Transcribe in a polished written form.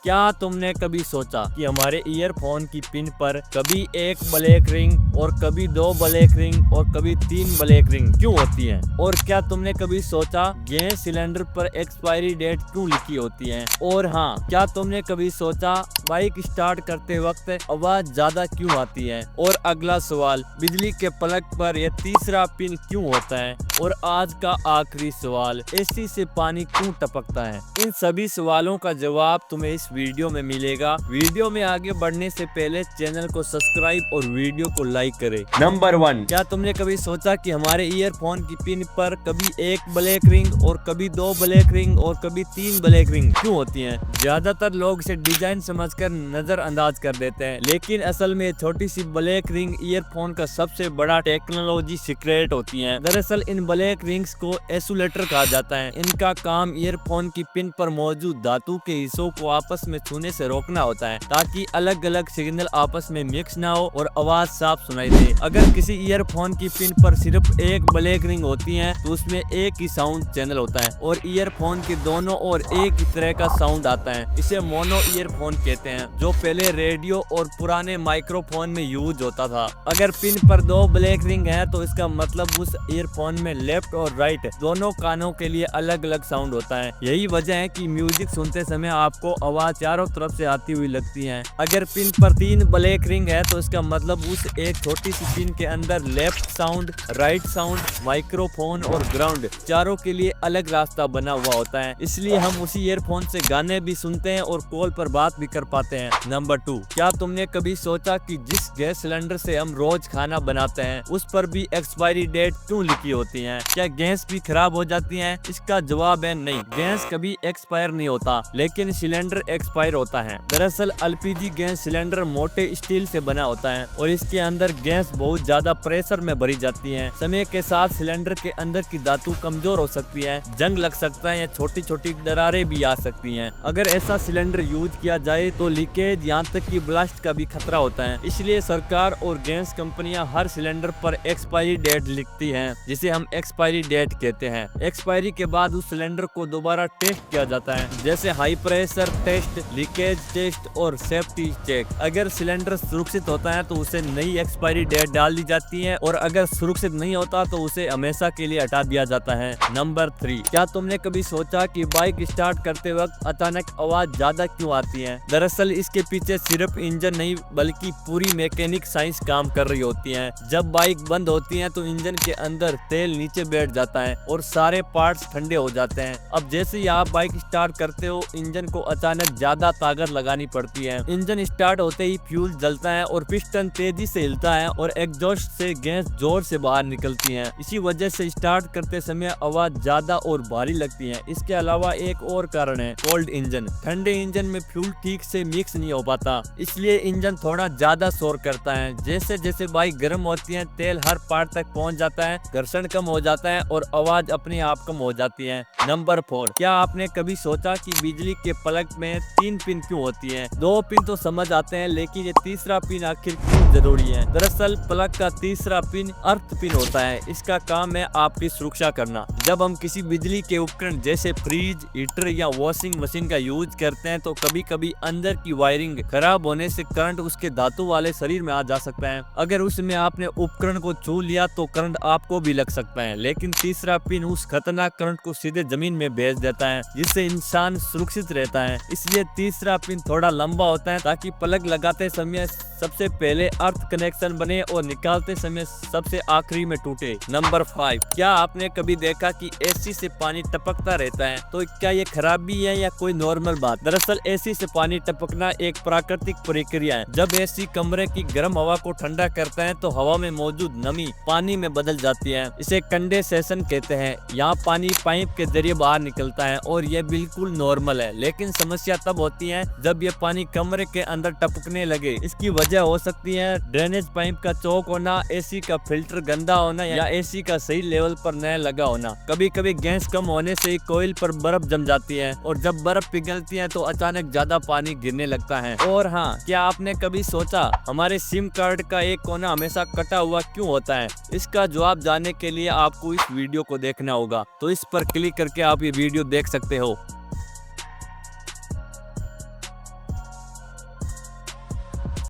क्या तुमने कभी सोचा कि हमारे ईयरफोन की पिन पर कभी एक ब्लैक रिंग और कभी 2 ब्लैक रिंग और कभी 3 ब्लैक रिंग क्यों होती हैं? और क्या तुमने कभी सोचा गैस सिलेंडर पर एक्सपायरी डेट क्यों लिखी होती है? और हाँ, क्या तुमने कभी सोचा बाइक स्टार्ट करते वक्त आवाज ज्यादा क्यों आती है? और अगला सवाल, बिजली के प्लग पर यह तीसरा पिन क्यों होता है? और आज का आखिरी सवाल, एसी से पानी क्यों टपकता है? इन सभी सवालों का जवाब तुम्हें इस वीडियो में मिलेगा। वीडियो में आगे बढ़ने से पहले चैनल को सब्सक्राइब और वीडियो को लाइक करें। नंबर 1, क्या तुमने कभी सोचा कि हमारे ईयरफोन की पिन पर कभी एक ब्लैक रिंग और कभी 2 ब्लैक रिंग और कभी 3 ब्लैक रिंग क्यों होती हैं? ज्यादातर लोग इसे डिजाइन समझकर नजरअंदाज कर देते हैं, लेकिन असल में छोटी सी ब्लैक रिंग ईयरफोन का सबसे बड़ा टेक्नोलॉजी सीक्रेट होती है। दरअसल इन ब्लैक रिंग्स को एसुलेटर कहा जाता है। इनका काम ईयरफोन की पिन पर मौजूद धातु के हिस्सों को आपस में छूने से रोकना होता है, ताकि अलग अलग सिग्नल आपस में मिक्स ना हो और आवाज साफ सुनाई दे। अगर किसी ईयरफोन की पिन पर सिर्फ एक ब्लैक रिंग होती है तो उसमें एक ही साउंड चैनल होता है और ईयरफोन के दोनों ओर एक ही तरह का साउंड आता है। इसे मोनो ईयरफोन कहते हैं, जो पहले रेडियो और पुराने माइक्रोफोन में यूज होता था। अगर पिन पर 2 ब्लैक रिंग है तो इसका मतलब उस ईयरफोन में लेफ्ट और राइट दोनों कानों के लिए अलग अलग साउंड होता है। यही वजह है कि म्यूजिक सुनते समय आपको आवाज चारों तरफ से आती हुई लगती है। अगर पिन पर 3 ब्लैक रिंग है तो इसका मतलब उस एक छोटी सी पिन के अंदर left sound, right sound, microphone और ग्राउंड चारों के लिए अलग रास्ता बना हुआ होता है। इसलिए हम उसी ईयरफोन से गाने भी सुनते हैं और कॉल पर बात भी कर पाते हैं। नंबर 2, क्या तुमने कभी सोचा कि जिस गैस सिलेंडर से हम रोज खाना बनाते हैं उस पर भी एक्सपायरी डेट क्यों लिखी होती है? क्या गैस भी खराब हो जाती है? इसका जवाब है नहीं, गैस कभी एक्सपायर नहीं होता, लेकिन सिलेंडर एक्सपायर होता है। दरअसल एलपीजी गैस सिलेंडर मोटे स्टील से बना होता है और इसके अंदर गैस बहुत ज्यादा प्रेशर में भरी जाती है। समय के साथ सिलेंडर के अंदर की धातु कमजोर हो सकती है, जंग लग सकता है या छोटी छोटी दरारें भी आ सकती हैं। अगर ऐसा सिलेंडर यूज किया जाए तो लीकेज यहाँ तक कि ब्लास्ट का भी खतरा होता है। इसलिए सरकार और गैस कंपनियां हर सिलेंडर पर एक्सपायरी डेट लिखती हैं, जिसे हम एक्सपायरी डेट कहते हैं। एक्सपायरी के बाद उस सिलेंडर को दोबारा टेस्ट किया जाता है, जैसे high pressure test, leakage test और सेफ्टी चेक। अगर सिलेंडर सुरक्षित होता है तो उसे नई एक्सपायरी डेट डाल दी जाती है और अगर सुरक्षित नहीं होता तो उसे हमेशा के लिए हटा दिया जाता है। नंबर 3, क्या तुमने कभी सोचा कि बाइक स्टार्ट करते वक्त अचानक आवाज ज्यादा क्यों आती है? दरअसल इसके पीछे सिर्फ इंजन नहीं बल्कि पूरी मैकेनिक साइंस काम कर रही होती है। जब बाइक बंद होती है तो इंजन के अंदर तेल नीचे बैठ जाता है और सारे पार्ट्स ठंडे हो जाते हैं। अब जैसे ही आप बाइक स्टार्ट करते हो, इंजन को अचानक ज्यादा ताकत लगानी पड़ती है। इंजन स्टार्ट होते ही फ्यूल जलता है और पिस्टन तेजी से हिलता है और एग्जॉस्ट से गैस जोर से बाहर निकलती है। इसी वजह से स्टार्ट करते समय आवाज ज्यादा और भारी लगती है। इसके अलावा एक और कारण है कोल्ड इंजन। ठंडे इंजन में फ्यूल ठीक से मिक्स नहीं हो पाता, इसलिए इंजन थोड़ा ज्यादा शोर करता है। जैसे जैसे बाइक गर्म होती है, तेल हर पार्ट तक पहुंच जाता है, घर्षण कम हो जाता है और आवाज अपने आप कम हो जाती है। नंबर 4, क्या आपने कभी सोचा कि बिजली के प्लग में 3 पिन क्यों होती है? 2 पिन तो समझ आते हैं, लेकिन ये तीसरा पिन आखिर क्यों जरूरी है? दरअसल प्लग का तीसरा पिन अर्थ पिन होता है। इसका काम है आपकी सुरक्षा करना। जब हम किसी बिजली के उपकरण जैसे फ्रिज, हीटर या वॉशिंग मशीन का यूज करते हैं तो कभी कभी अंदर की वायरिंग खराब होने से करंट उसके धातु वाले शरीर में आ जा सकता है। अगर उसमें आपने उपकरण को छू लिया तो करंट आपको भी लग सकता है, लेकिन तीसरा पिन उस खतरनाक करंट को सीधे जमीन में भेज देता है, जिससे इंसान सुरक्षित रहता है। इसलिए तीसरा पिन थोड़ा लंबा होता है ताकि प्लग लगाते समय सबसे पहले अर्थ कनेक्शन बने और निकालते समय सबसे आखिरी में टूटे। नंबर 5, क्या आपने कभी देखा कि एसी से पानी टपकता रहता है? तो क्या ये खराबी है या कोई नॉर्मल बात? दरअसल एसी से पानी टपकना एक प्राकृतिक प्रक्रिया है। जब एसी कमरे की गर्म हवा को ठंडा करता है तो हवा में मौजूद नमी पानी में बदल जाती है। इसे कंडेंसेशन कहते हैं। यहाँ पानी पाइप के जरिए बाहर निकलता है और यह बिल्कुल नॉर्मल है, लेकिन समस्या तब होती है जब ये पानी कमरे के अंदर टपकने लगे। इसकी वजह हो सकती है ड्रेनेज पाइप का चौक होना, एसी का फिल्टर गंदा होना या एसी का सही लेवल पर न लगा होना। कभी कभी गैस कम होने से कोयल पर बर्फ जम जाती है और जब बर्फ पिघलती है तो अचानक ज्यादा पानी गिरने लगता है। और हाँ, क्या आपने कभी सोचा हमारे सिम कार्ड का एक कोना हमेशा कटा हुआ क्यों होता है? इसका जवाब जानने के लिए आपको इस वीडियो को देखना होगा, तो इस पर क्लिक करके आप ये वीडियो देख सकते हो।